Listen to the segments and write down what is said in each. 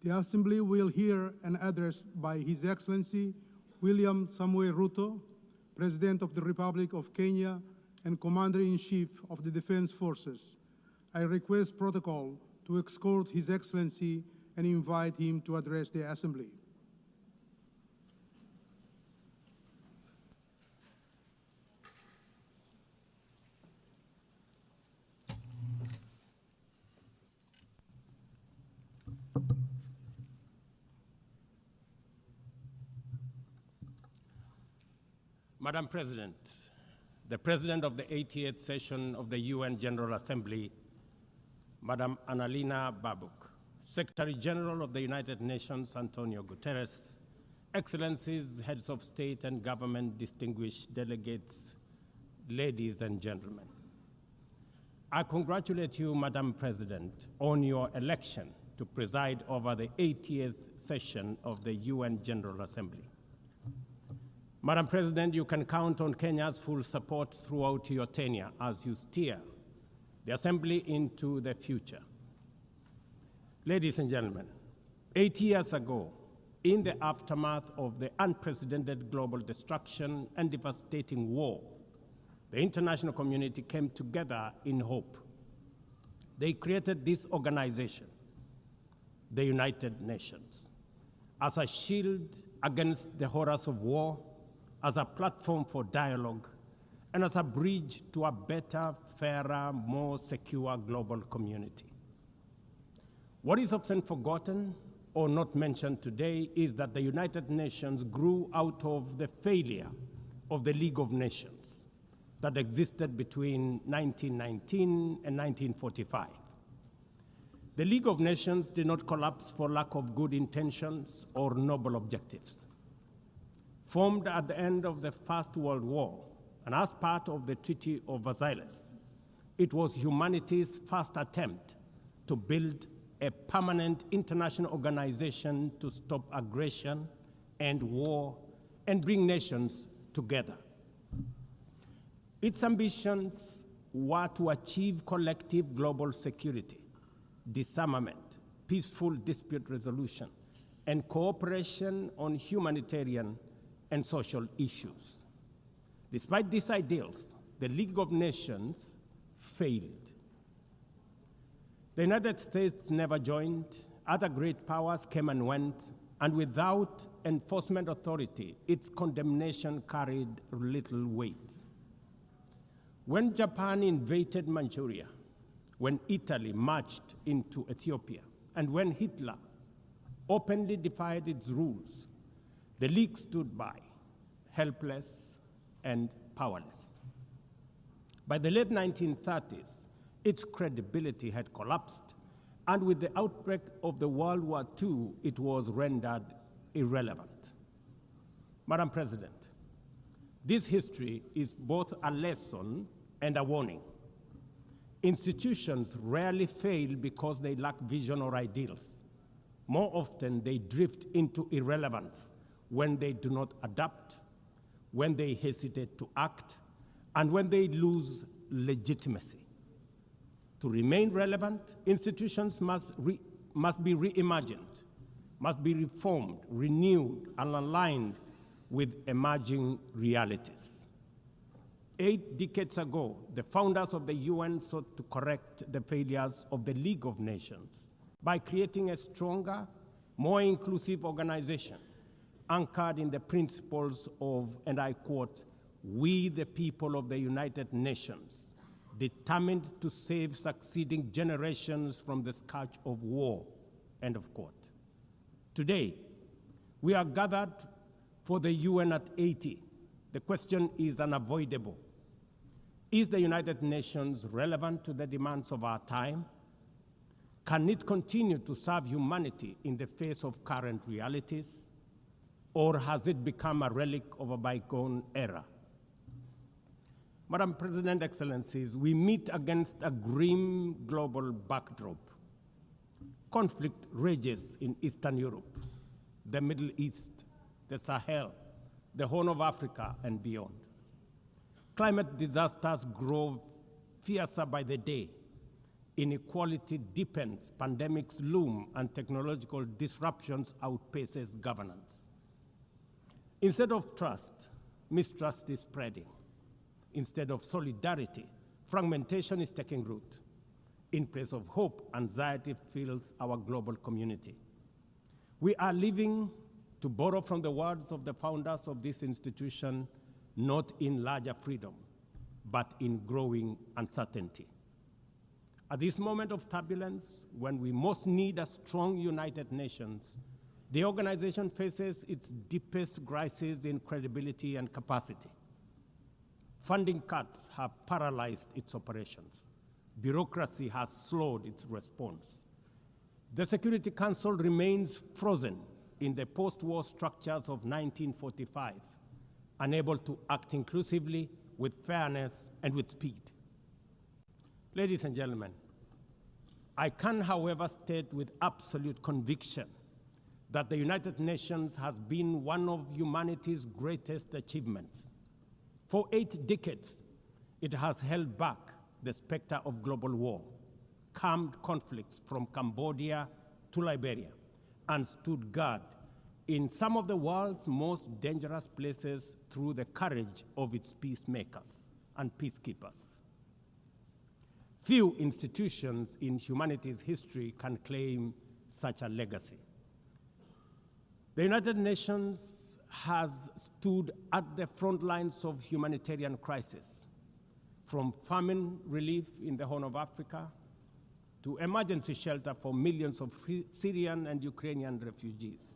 The Assembly will hear an address by His Excellency William Samoei Ruto, President of the Republic of Kenya and Commander-in-Chief of the Defense Forces. I request protocol to escort His Excellency and invite him to address the Assembly. Madam President, the President of the 88th session of the UN General Assembly, Madam Annalena Baerbock, Secretary General of the United Nations, Antonio Guterres, Excellencies, Heads of State and Government, distinguished delegates, ladies and gentlemen. I congratulate you, Madam President, on your election to preside over the 80th session of the UN General Assembly. Madam President, you can count on Kenya's full support throughout your tenure as you steer the Assembly into the future. Ladies and gentlemen, 8 years ago, in the aftermath of the unprecedented global destruction and devastating war, the international community came together in hope. They created this organization, the United Nations, as a shield against the horrors of war, as a platform for dialogue, and as a bridge to a better, fairer, more secure global community. What is often forgotten or not mentioned today is that the United Nations grew out of the failure of the League of Nations that existed between 1919 and 1945. The League of Nations did not collapse for lack of good intentions or noble objectives. Formed at the end of the First World War and as part of the Treaty of Versailles, it was humanity's first attempt to build a permanent international organization to stop aggression and war and bring nations together. Its ambitions were to achieve collective global security, disarmament, peaceful dispute resolution, and cooperation on humanitarian and social issues. Despite these ideals, the League of Nations failed. The United States never joined, other great powers came and went, and without enforcement authority, its condemnation carried little weight. When Japan invaded Manchuria, when Italy marched into Ethiopia, and when Hitler openly defied its rules, the League stood by, helpless and powerless. By the late 1930s, its credibility had collapsed, and with the outbreak of the World War II, it was rendered irrelevant. Madam President, this history is both a lesson and a warning. Institutions rarely fail because they lack vision or ideals. More often, they drift into irrelevance when they do not adapt, when they hesitate to act, and when they lose legitimacy. To remain relevant, institutions must be reimagined, must be reformed, renewed, and aligned with emerging realities. 8 decades ago, the founders of the UN sought to correct the failures of the League of Nations by creating a stronger, more inclusive organization anchored in the principles of, and I quote, "We the people of the United Nations, determined to save succeeding generations from the scourge of war," end of quote. Today, we are gathered for the UN at 80. The question is unavoidable. Is the United Nations relevant to the demands of our time? Can it continue to serve humanity in the face of current realities? Or has it become a relic of a bygone era? Madam President, Excellencies, we meet against a grim global backdrop. Conflict rages in Eastern Europe, the Middle East, the Sahel, the Horn of Africa, and beyond. Climate disasters grow fiercer by the day. Inequality deepens, pandemics loom, and technological disruptions outpaces governance. Instead of trust, mistrust is spreading. Instead of solidarity, fragmentation is taking root. In place of hope, anxiety fills our global community. We are living, to borrow from the words of the founders of this institution, not in larger freedom, but in growing uncertainty. At this moment of turbulence, when we most need a strong United Nations, the organization faces its deepest crisis in credibility and capacity. Funding cuts have paralyzed its operations. Bureaucracy has slowed its response. The Security Council remains frozen in the post-war structures of 1945, unable to act inclusively, with fairness, and with speed. Ladies and gentlemen, I can, however, state with absolute conviction that the United Nations has been one of humanity's greatest achievements. For 8 decades, it has held back the specter of global war, calmed conflicts from Cambodia to Liberia, and stood guard in some of the world's most dangerous places through the courage of its peacemakers and peacekeepers. Few institutions in humanity's history can claim such a legacy. The United Nations has stood at the front lines of humanitarian crisis, from famine relief in the Horn of Africa to emergency shelter for millions of Syrian and Ukrainian refugees.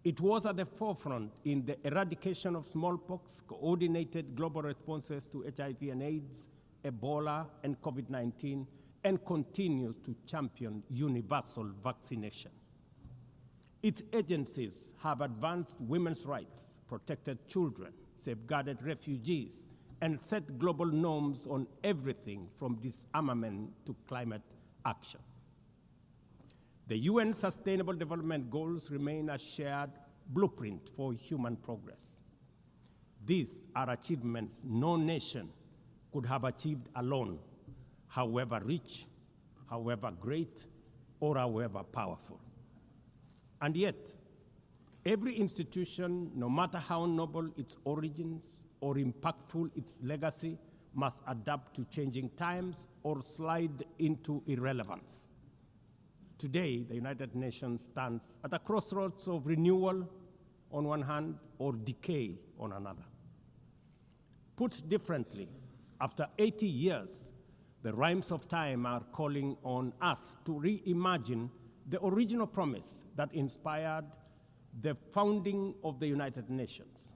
It was at the forefront in the eradication of smallpox, coordinated global responses to HIV and AIDS, Ebola, and COVID-19, and continues to champion universal vaccination. Its agencies have advanced women's rights, protected children, safeguarded refugees, and set global norms on everything from disarmament to climate action. The UN Sustainable Development Goals remain a shared blueprint for human progress. These are achievements no nation could have achieved alone, however rich, however great, or however powerful. And yet, every institution, no matter how noble its origins or impactful its legacy, must adapt to changing times or slide into irrelevance. Today, the United Nations stands at a crossroads of renewal on one hand or decay on another. Put differently, after 80 years, the rhymes of time are calling on us to reimagine the original promise that inspired the founding of the United Nations,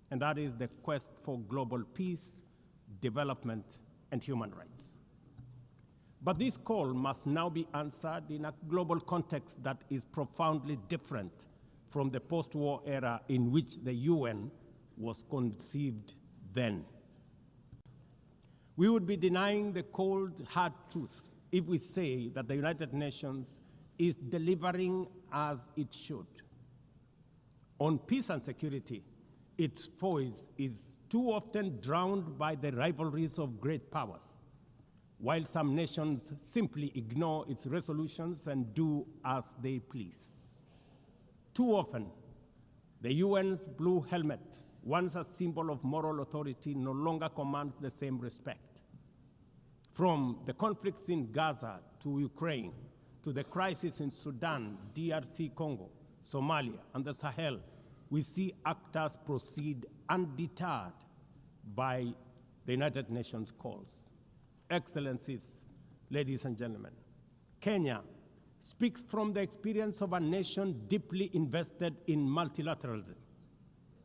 and that is the quest for global peace, development, and human rights. But this call must now be answered in a global context that is profoundly different from the post-war era in which the UN was conceived then. We would be denying the cold, hard truth if we say that the United Nations is delivering as it should. On peace and security, its voice is too often drowned by the rivalries of great powers, while some nations simply ignore its resolutions and do as they please. Too often, the UN's blue helmet, once a symbol of moral authority, no longer commands the same respect. From the conflicts in Gaza to Ukraine, to the crisis in Sudan, DRC Congo, Somalia, and the Sahel, we see actors proceed undeterred by the United Nations calls. Excellencies, ladies and gentlemen, Kenya speaks from the experience of a nation deeply invested in multilateralism.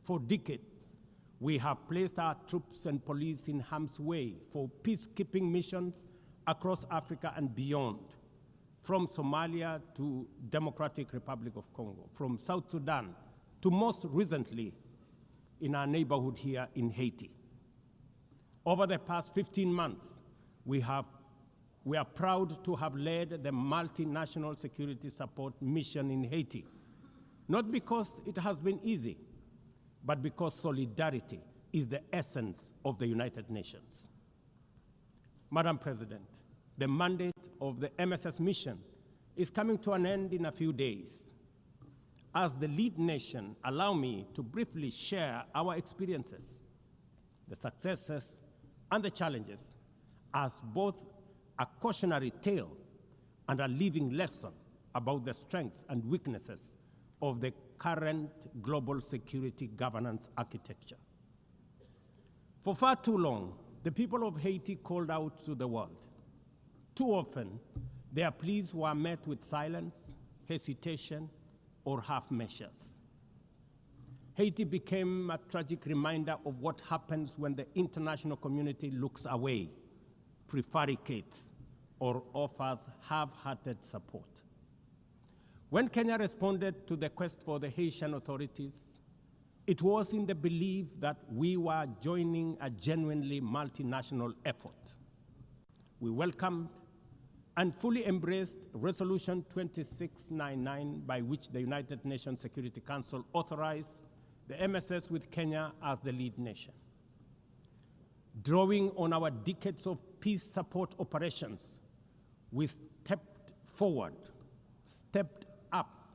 For decades, we have placed our troops and police in harm's way for peacekeeping missions across Africa and beyond, from Somalia to Democratic Republic of Congo, from South Sudan to most recently in our neighborhood here in Haiti. Over the past 15 months, we are proud to have led the multinational security support mission in Haiti, not because it has been easy, but because solidarity is the essence of the United Nations. Madam President, the mandate of the MSS mission is coming to an end in a few days. As the lead nation, allow me to briefly share our experiences, the successes and the challenges, as both a cautionary tale and a living lesson about the strengths and weaknesses of the current global security governance architecture. For far too long, the people of Haiti called out to the world. Too often, their pleas were met with silence, hesitation, or half measures. Haiti became a tragic reminder of what happens when the international community looks away, prevaricates, or offers half-hearted support. When Kenya responded to the quest for the Haitian authorities, it was in the belief that we were joining a genuinely multinational effort. We welcomed and fully embraced Resolution 2699, by which the United Nations Security Council authorized the MSS with Kenya as the lead nation. Drawing on our decades of peace support operations, we stepped forward, stepped up,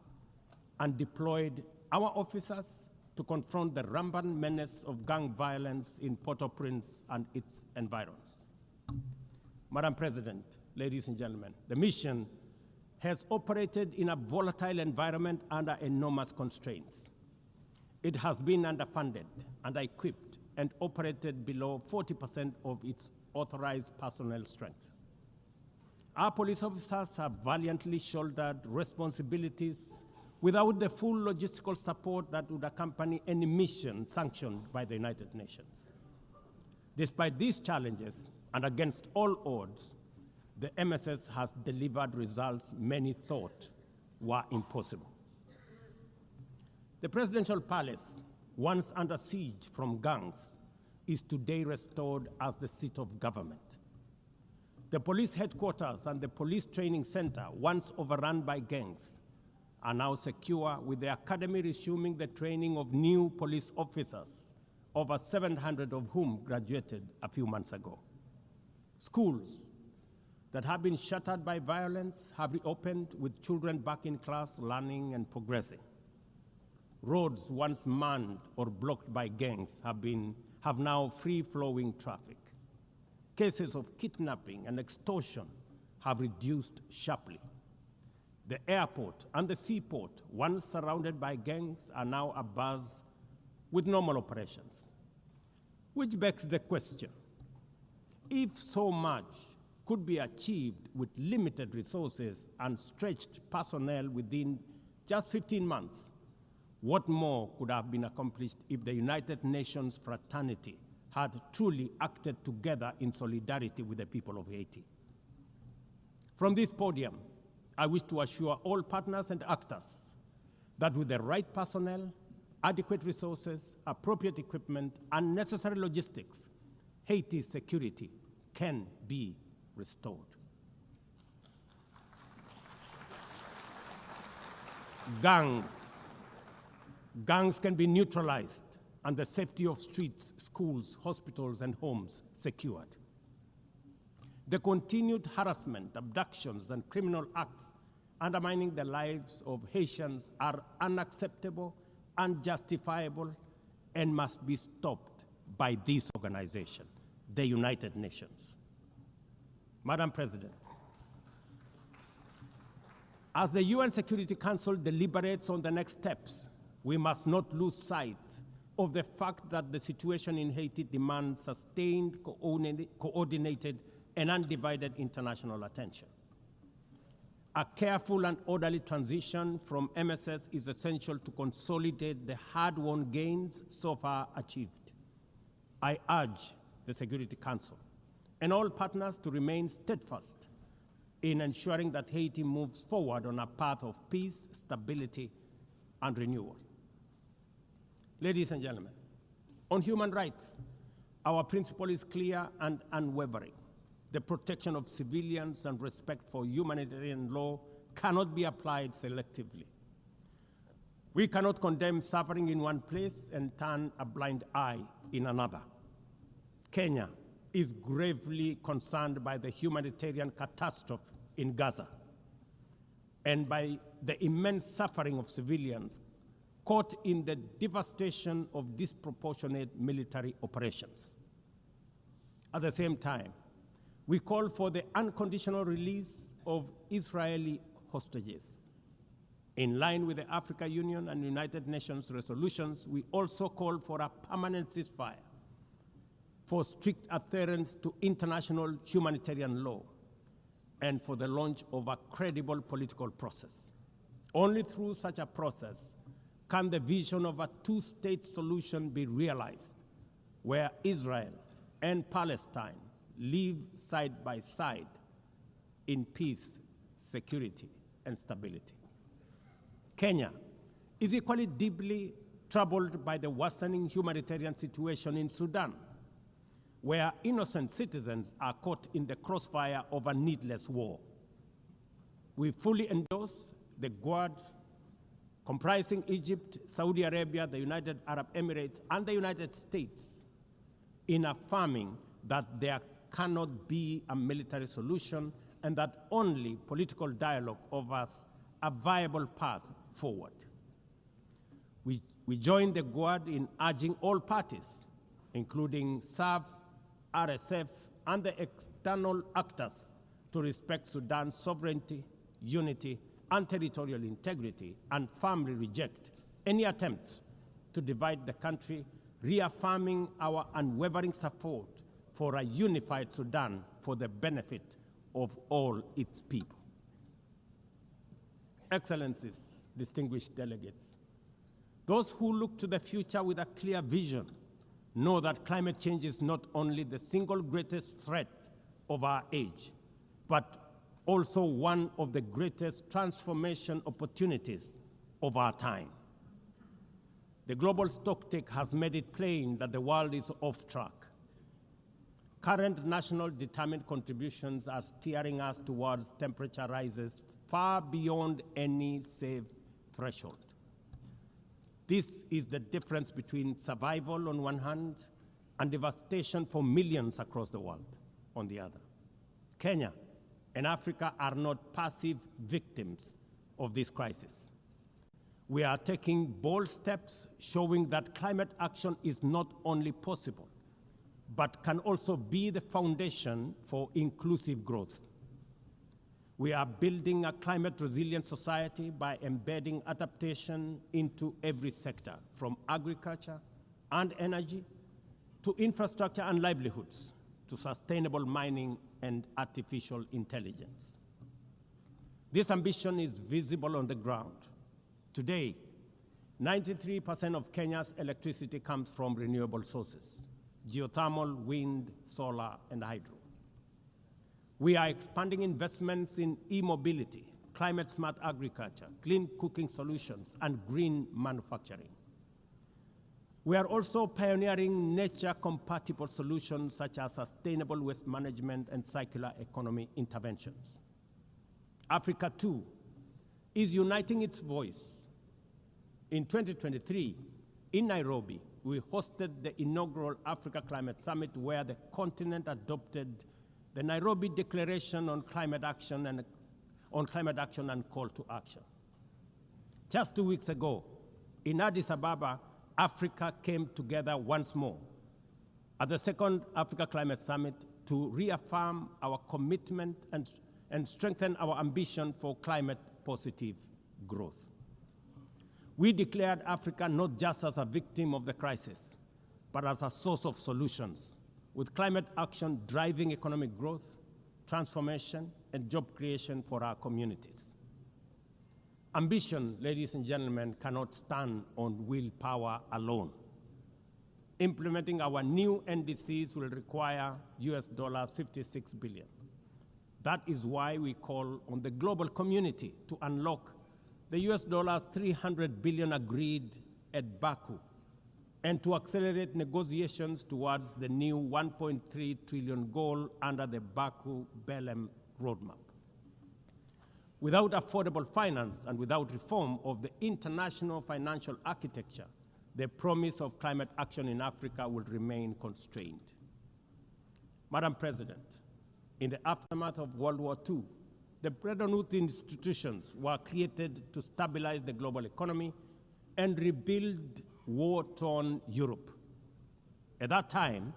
and deployed our officers to confront the rampant menace of gang violence in Port-au-Prince and its environs. Madam President, ladies and gentlemen, the mission has operated in a volatile environment under enormous constraints. It has been underfunded, under-equipped, and operated below 40% of its authorized personnel strength. Our police officers have valiantly shouldered responsibilities without the full logistical support that would accompany any mission sanctioned by the United Nations. Despite these challenges, and against all odds, the MSS has delivered results many thought were impossible. The presidential palace, once under siege from gangs, is today restored as the seat of government. The police headquarters and the police training center, once overrun by gangs, are now secure, with the academy resuming the training of new police officers, over 700 of whom graduated a few months ago. Schools that have been shattered by violence have reopened, with children back in class, learning and progressing. Roads once manned or blocked by gangs have now free-flowing traffic. Cases of kidnapping and extortion have reduced sharply. The airport and the seaport, once surrounded by gangs, are now abuzz with normal operations. Which begs the question, if so much could be achieved with limited resources and stretched personnel within just 15 months, what more could have been accomplished if the United Nations fraternity had truly acted together in solidarity with the people of Haiti? From this podium, I wish to assure all partners and actors that with the right personnel, adequate resources, appropriate equipment, and necessary logistics, Haiti's security can be restored. Gangs can be neutralized and the safety of streets, schools, hospitals, and homes secured. The continued harassment, abductions, and criminal acts undermining the lives of Haitians are unacceptable, unjustifiable, and must be stopped by this organization, the United Nations. Madam President, as the UN Security Council deliberates on the next steps, we must not lose sight of the fact that the situation in Haiti demands sustained, coordinated, and undivided international attention. A careful and orderly transition from MSS is essential to consolidate the hard-won gains so far achieved. I urge the Security Council and all partners to remain steadfast in ensuring that Haiti moves forward on a path of peace, stability, and renewal. Ladies and gentlemen, on human rights, our principle is clear and unwavering. The protection of civilians and respect for humanitarian law cannot be applied selectively. We cannot condemn suffering in one place and turn a blind eye in another. Kenya is gravely concerned by the humanitarian catastrophe in Gaza and by the immense suffering of civilians caught in the devastation of disproportionate military operations. At the same time, we call for the unconditional release of Israeli hostages. In line with the African Union and United Nations resolutions, we also call for a permanent ceasefire, for strict adherence to international humanitarian law, and for the launch of a credible political process. Only through such a process can the vision of a two-state solution be realized, where Israel and Palestine live side by side in peace, security, and stability. Kenya is equally deeply troubled by the worsening humanitarian situation in Sudan, where innocent citizens are caught in the crossfire of a needless war. We fully endorse the Quad, comprising Egypt, Saudi Arabia, the United Arab Emirates, and the United States, in affirming that there cannot be a military solution and that only political dialogue offers a viable path forward. We join the Quad in urging all parties, including SAF, RSF, and the external actors, to respect Sudan's sovereignty, unity, and territorial integrity, and firmly reject any attempts to divide the country, reaffirming our unwavering support for a unified Sudan for the benefit of all its people. Excellencies, distinguished delegates, those who look to the future with a clear vision know that climate change is not only the single greatest threat of our age, but also one of the greatest transformation opportunities of our time. The global stocktake has made it plain that the world is off track. Current national determined contributions are steering us towards temperature rises far beyond any safe threshold. This is the difference between survival on one hand and devastation for millions across the world on the other. Kenya and Africa are not passive victims of this crisis. We are taking bold steps showing that climate action is not only possible, but can also be the foundation for inclusive growth. We are building a climate-resilient society by embedding adaptation into every sector, from agriculture and energy to infrastructure and livelihoods, to sustainable mining and artificial intelligence. This ambition is visible on the ground. Today, 93% of Kenya's electricity comes from renewable sources: geothermal, wind, solar, and hydro. We are expanding investments in e-mobility, climate-smart agriculture, clean cooking solutions, and green manufacturing. We are also pioneering nature-compatible solutions such as sustainable waste management and circular economy interventions. Africa, too, is uniting its voice. In 2023, in Nairobi, we hosted the inaugural Africa Climate Summit, where the continent adopted the Nairobi Declaration on Climate Action and Call to Action. Just 2 weeks ago, in Addis Ababa, Africa came together once more at the second Africa Climate Summit to reaffirm our commitment and strengthen our ambition for climate-positive growth. We declared Africa not just as a victim of the crisis, but as a source of solutions, with climate action driving economic growth, transformation, and job creation for our communities. Ambition, ladies and gentlemen, cannot stand on willpower alone. Implementing our new NDCs will require $56 billion. That is why we call on the global community to unlock the $300 billion agreed at Baku, and to accelerate negotiations towards the new $1.3 trillion goal under the Baku-Belém roadmap. Without affordable finance and without reform of the international financial architecture, the promise of climate action in Africa will remain constrained. Madam President, in the aftermath of World War II, the Bretton Woods institutions were created to stabilize the global economy and rebuild war-torn Europe. At that time,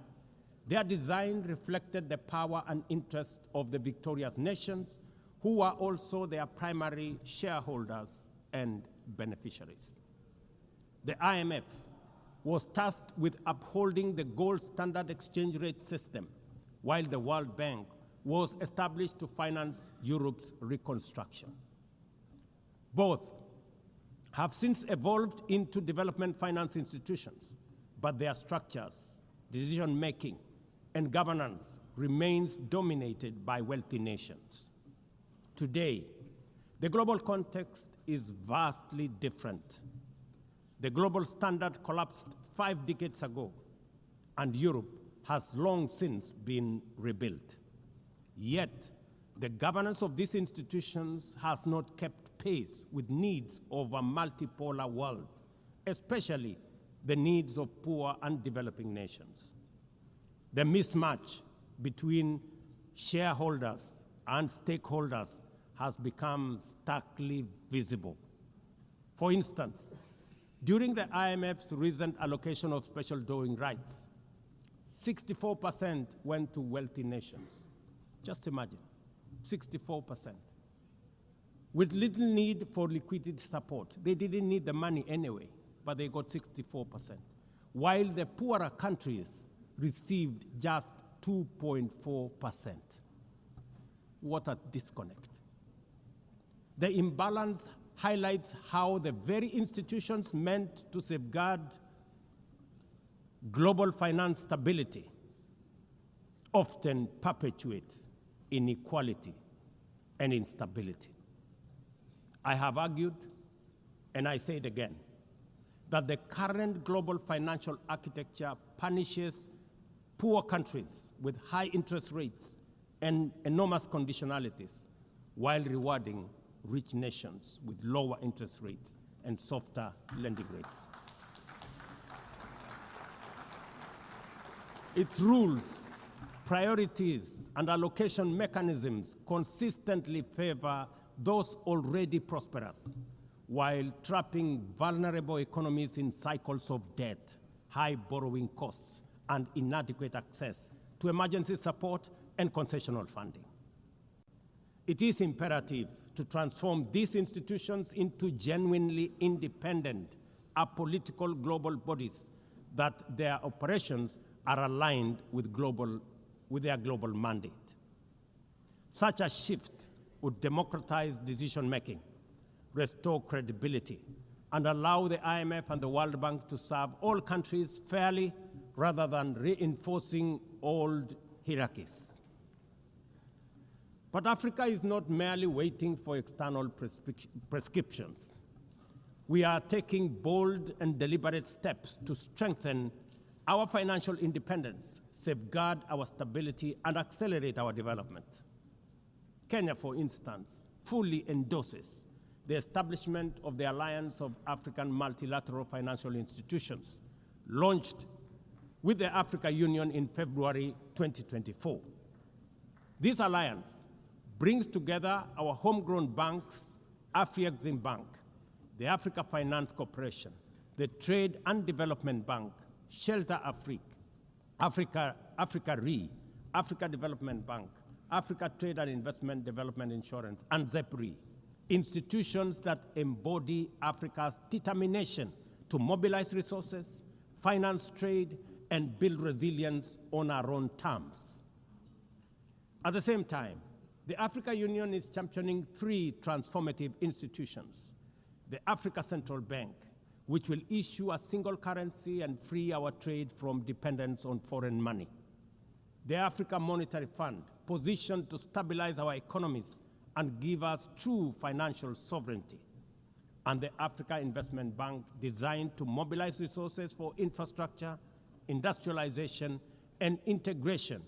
their design reflected the power and interest of the victorious nations, who were also their primary shareholders and beneficiaries. The IMF was tasked with upholding the gold standard exchange rate system, while the World Bank was established to finance Europe's reconstruction. Both have since evolved into development finance institutions, but their structures, decision-making, and governance remains dominated by wealthy nations. Today, the global context is vastly different. The global standard collapsed 5 decades ago, and Europe has long since been rebuilt. Yet, the governance of these institutions has not kept pace with needs of a multipolar world, especially the needs of poor and developing nations. The mismatch between shareholders and stakeholders has become starkly visible. For instance, during the IMF's recent allocation of special drawing rights, 64% went to wealthy nations. Just imagine, 64%. With little need for liquidity support. They didn't need the money anyway, but they got 64%. While the poorer countries received just 2.4%. What a disconnect. The imbalance highlights how the very institutions meant to safeguard global finance stability often perpetuate inequality and instability. I have argued, and I say it again, that the current global financial architecture punishes poor countries with high interest rates and enormous conditionalities, while rewarding rich nations with lower interest rates and softer lending rates. Its rules, priorities, and allocation mechanisms consistently favor those already prosperous, while trapping vulnerable economies in cycles of debt, high borrowing costs, and inadequate access to emergency support and concessional funding. It is imperative to transform these institutions into genuinely independent, apolitical global bodies that their operations are aligned with their global mandate. Such a shift would democratize decision-making, restore credibility, and allow the IMF and the World Bank to serve all countries fairly rather than reinforcing old hierarchies. But Africa is not merely waiting for external prescriptions. We are taking bold and deliberate steps to strengthen our financial independence, safeguard our stability, and accelerate our development. Kenya, for instance, fully endorses the establishment of the Alliance of African Multilateral Financial Institutions, launched with the Africa Union in February 2024. This alliance brings together our homegrown banks, Afreximbank, the Africa Finance Corporation, the Trade and Development Bank, Shelter Africa Re, Africa Development Bank, Africa Trade and Investment Development Insurance, and ZEPRI, institutions that embody Africa's determination to mobilize resources, finance trade, and build resilience on our own terms. At the same time, the Africa Union is championing 3 transformative institutions: the Africa Central Bank, which will issue a single currency and free our trade from dependence on foreign money; the Africa Monetary Fund, positioned to stabilize our economies and give us true financial sovereignty; and the Africa Investment Bank, designed to mobilize resources for infrastructure, industrialization, and integration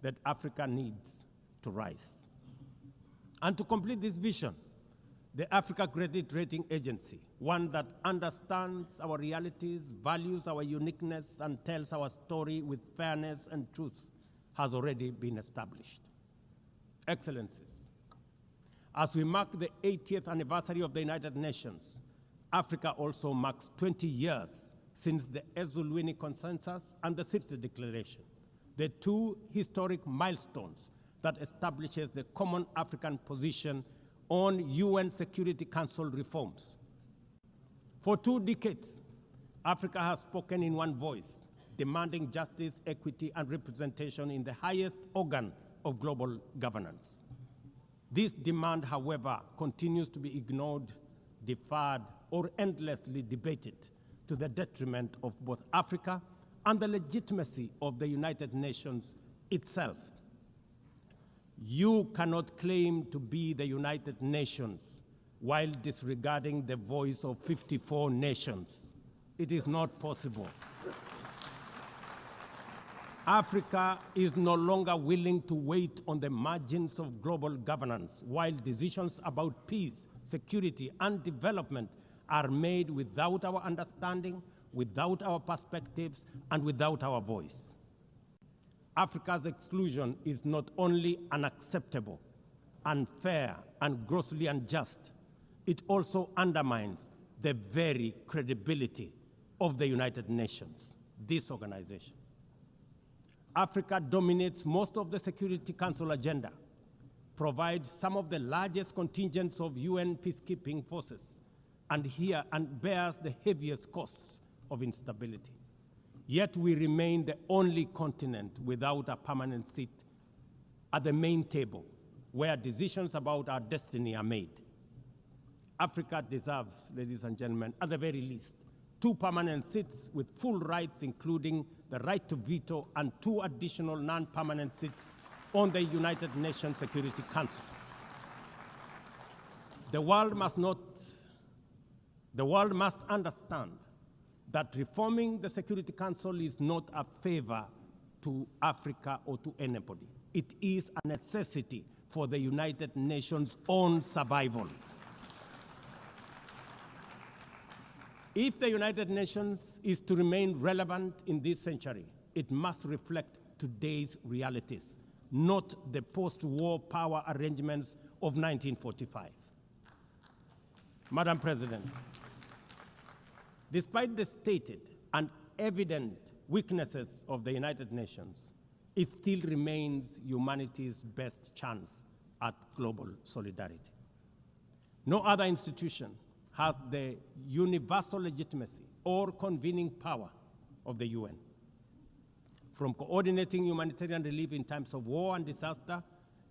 that Africa needs to rise. And to complete this vision, the Africa Credit Rating Agency, one that understands our realities, values our uniqueness, and tells our story with fairness and truth, has already been established. Excellencies, as we mark the 80th anniversary of the United Nations, Africa also marks 20 years since the Ezulwini Consensus and the Sirte Declaration, the two historic milestones that establishes the common African position on UN Security Council reforms. For 2 decades, Africa has spoken in one voice, demanding justice, equity, and representation in the highest organ of global governance. This demand, however, continues to be ignored, deferred, or endlessly debated to the detriment of both Africa and the legitimacy of the United Nations itself. You cannot claim to be the United Nations while disregarding the voice of 54 nations. It is not possible. Africa is no longer willing to wait on the margins of global governance while decisions about peace, security, and development are made without our understanding, without our perspectives, and without our voice. Africa's exclusion is not only unacceptable, unfair, and grossly unjust, it also undermines the very credibility of the United Nations, this organization. Africa dominates most of the Security Council agenda, provides some of the largest contingents of UN peacekeeping forces, and bears the heaviest costs of instability. Yet we remain the only continent without a permanent seat at the main table where decisions about our destiny are made. Africa deserves, ladies and gentlemen, at the very least, 2 permanent seats with full rights, including the right to veto, and 2 additional non-permanent seats on the United Nations Security Council. The world must understand that reforming the Security Council is not a favor to Africa or to anybody. It is a necessity for the United Nations' own survival. If the United Nations is to remain relevant in this century, it must reflect today's realities, not the post-war power arrangements of 1945. Madam President, despite the stated and evident weaknesses of the United Nations, it still remains humanity's best chance at global solidarity. No other institution has the universal legitimacy or convening power of the UN. From coordinating humanitarian relief in times of war and disaster,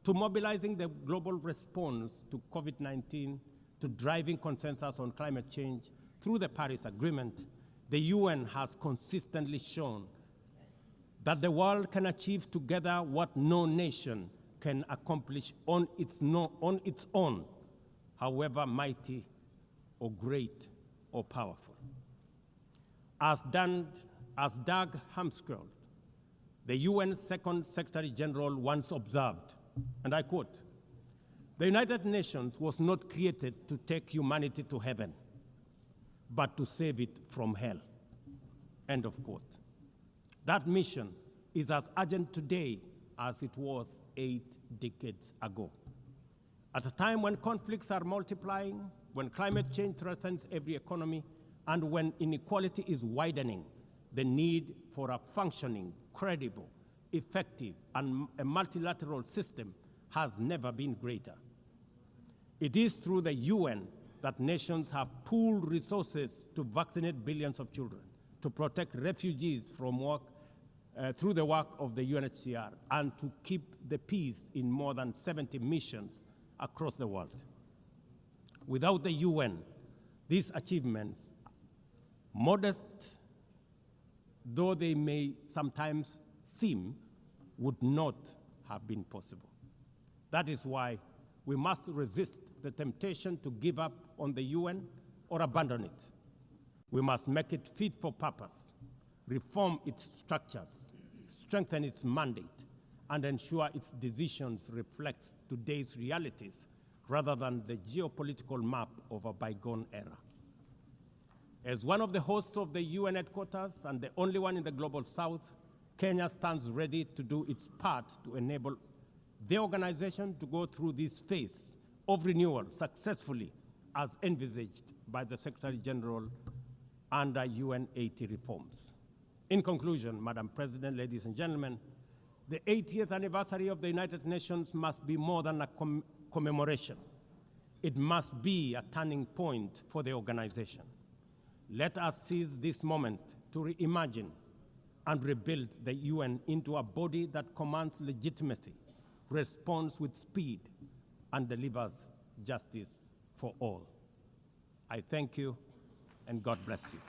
to mobilizing the global response to COVID-19, to driving consensus on climate change through the Paris Agreement, the UN has consistently shown that the world can achieve together what no nation can accomplish on its own, however mighty or great or powerful. As Dag Hammarskjöld, the UN's Second Secretary General, once observed, and I quote, "The United Nations was not created to take humanity to heaven, but to save it from hell." End of quote. That mission is as urgent today as it was 8 decades ago. At a time when conflicts are multiplying, when climate change threatens every economy, and when inequality is widening, the need for a functioning, credible, effective, and a multilateral system has never been greater. It is through the UN that nations have pooled resources to vaccinate billions of children, to protect refugees from through the work of the UNHCR, and to keep the peace in more than 70 missions across the world. Without the UN, these achievements, modest though they may sometimes seem, would not have been possible. That is why we must resist the temptation to give up on the UN or abandon it. We must make it fit for purpose, reform its structures, strengthen its mandate, and ensure its decisions reflect today's realities rather than the geopolitical map of a bygone era. As one of the hosts of the UN headquarters and the only one in the Global South, Kenya stands ready to do its part to enable the organization to go through this phase of renewal successfully as envisaged by the Secretary General under UN 80 reforms. In conclusion, Madam President, ladies and gentlemen, the 80th anniversary of the United Nations must be more than a commemoration. It must be a turning point for the organization. Let us seize this moment to reimagine and rebuild the UN into a body that commands legitimacy, responds with speed, and delivers justice for all. I thank you, and God bless you.